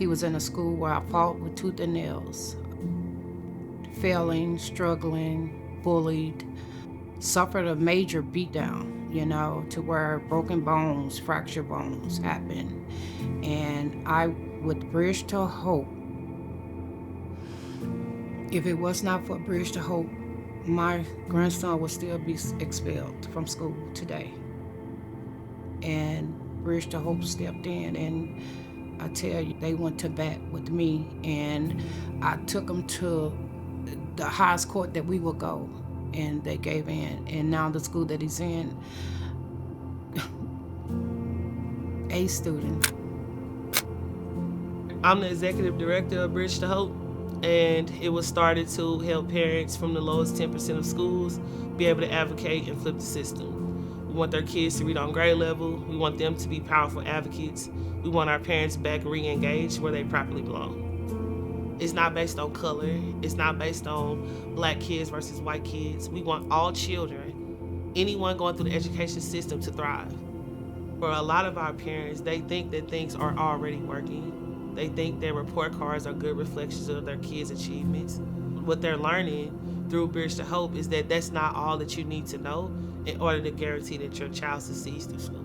He was in a school where I fought with tooth and nails, failing, struggling, bullied, suffered a major beatdown, to where broken bones, fractured bones happened. And I, with Bridge to Hope, if it was not for Bridge to Hope, my grandson would still be expelled from school today. And Bridge to Hope stepped in, and I tell you, they went to bat with me, and I took them to the highest court that we would go, and they gave in. And now the school that he's in, a student. I'm the executive director of Bridge to Hope, and it was started to help parents from the lowest 10% of schools be able to advocate and flip the system. We want their kids to read on grade level. We want them to be powerful advocates. We want our parents back re-engaged where they properly belong. It's not based on color. It's not based on black kids versus white kids. We want all children, anyone going through the education system, to thrive. For a lot of our parents, they think that things are already working. They think their report cards are good reflections of their kids' achievements. What they're learning through Bridge to Hope is that that's not all that you need to know in order to guarantee that your child succeeds through school.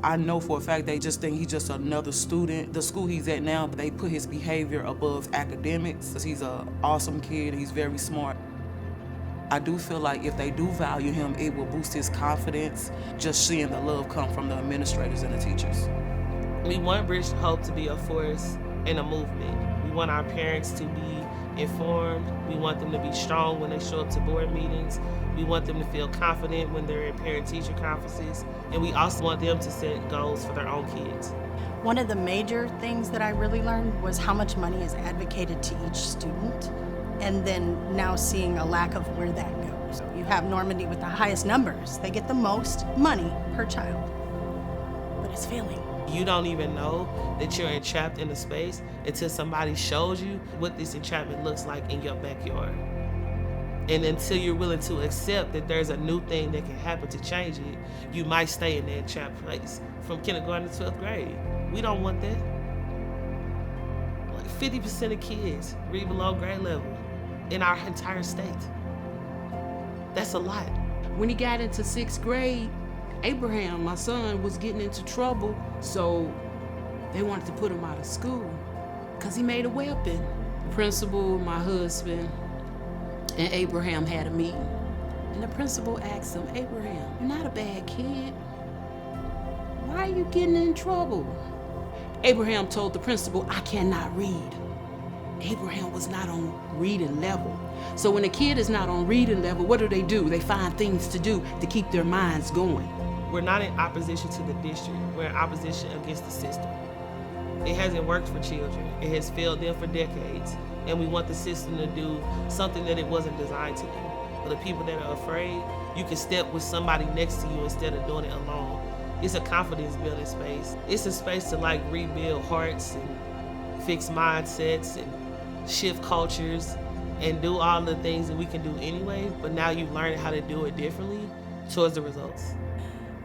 I know for a fact they just think he's just another student. The school he's at now, they put his behavior above academics. He's an awesome kid, he's very smart. I do feel like if they do value him, it will boost his confidence, just seeing the love come from the administrators and the teachers. We want Bridge to Hope to be a force and a movement. We want our parents to be informed. We want them to be strong when they show up to board meetings. We want them to feel confident when they're at parent-teacher conferences. And we also want them to set goals for their own kids. One of the major things that I really learned was how much money is advocated to each student, and then now seeing a lack of where that goes. You have Normandy with the highest numbers. They get the most money per child, but it's failing. You don't even know that you're entrapped in a space until somebody shows you what this entrapment looks like in your backyard. And until you're willing to accept that there's a new thing that can happen to change it, you might stay in that entrapped place from kindergarten to 12th grade. We don't want that. Like 50% of kids read below grade level in our entire state. That's a lot. When he got into 6th grade, Abraham, my son, was getting into trouble, so they wanted to put him out of school because he made a weapon. The principal, my husband, and Abraham had a meeting. And the principal asked him, Abraham, you're not a bad kid. Why are you getting in trouble? Abraham told the principal, I cannot read. Abraham was not on reading level. So when a kid is not on reading level, what do? They find things to do to keep their minds going. We're not in opposition to the district. We're in opposition against the system. It hasn't worked for children. It has failed them for decades. And we want the system to do something that it wasn't designed to do. For the people that are afraid, you can step with somebody next to you instead of doing it alone. It's a confidence building space. It's a space to rebuild hearts and fix mindsets and shift cultures and do all the things that we can do anyway, but now you've learned how to do it differently towards the results.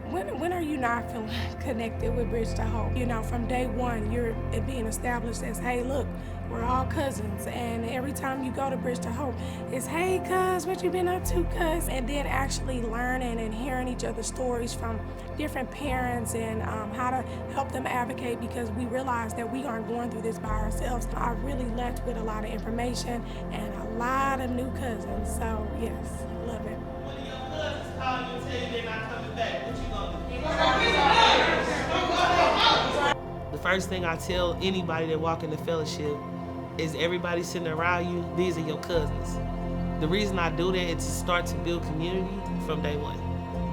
When are you not feeling connected with Bridge to Hope? From day one, you're being established as, hey, look, we're all cousins. And every time you go to Bridge to Hope, it's, hey, cuz, what you been up to, cuz? And then actually learning and hearing each other's stories from different parents and how to help them advocate, because we realize that we aren't going through this by ourselves. I really left with a lot of information and a lot of new cousins. So, yes, love it. When your cousins call you and tell you they're not coming back, what you gonna do? The first thing I tell anybody that walk in the fellowship is everybody sitting around you, these are your cousins. The reason I do that is to start to build community from day one.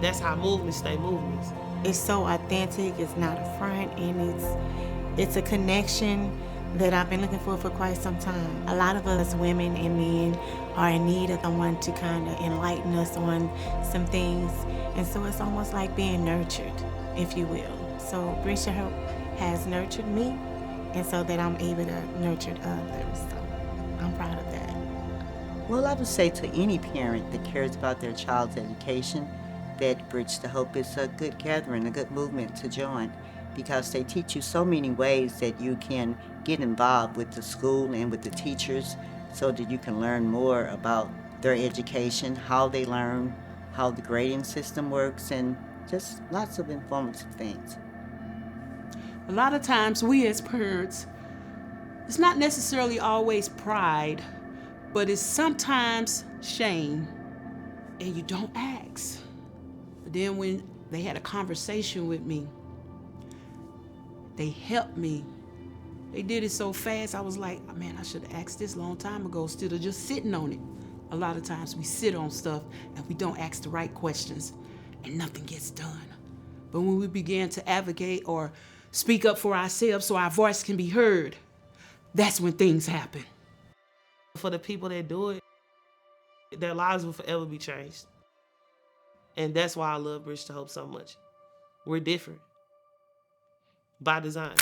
That's how movements stay movements. It's so authentic, it's not a front, and it's a connection that I've been looking for quite some time. A lot of us women and men are in need of someone to kind of enlighten us on some things, and so it's almost like being nurtured, if you will. So Bridge to Hope has nurtured me, and so that I'm able to nurture others. So I'm proud of that. Well, I would say to any parent that cares about their child's education that Bridge to Hope is a good gathering, a good movement to join, because they teach you so many ways that you can get involved with the school and with the teachers so that you can learn more about their education, how they learn, how the grading system works, and just lots of informative things. A lot of times we as parents, it's not necessarily always pride, but it's sometimes shame, and you don't ask. But then when they had a conversation with me, they helped me. They did it so fast, I was like, man, I should have asked this a long time ago instead of just sitting on it. A lot of times we sit on stuff and we don't ask the right questions and nothing gets done. But when we began to advocate or speak up for ourselves so our voice can be heard, that's when things happen. For the people that do it, their lives will forever be changed. And that's why I love Bridge to Hope so much. We're different by design.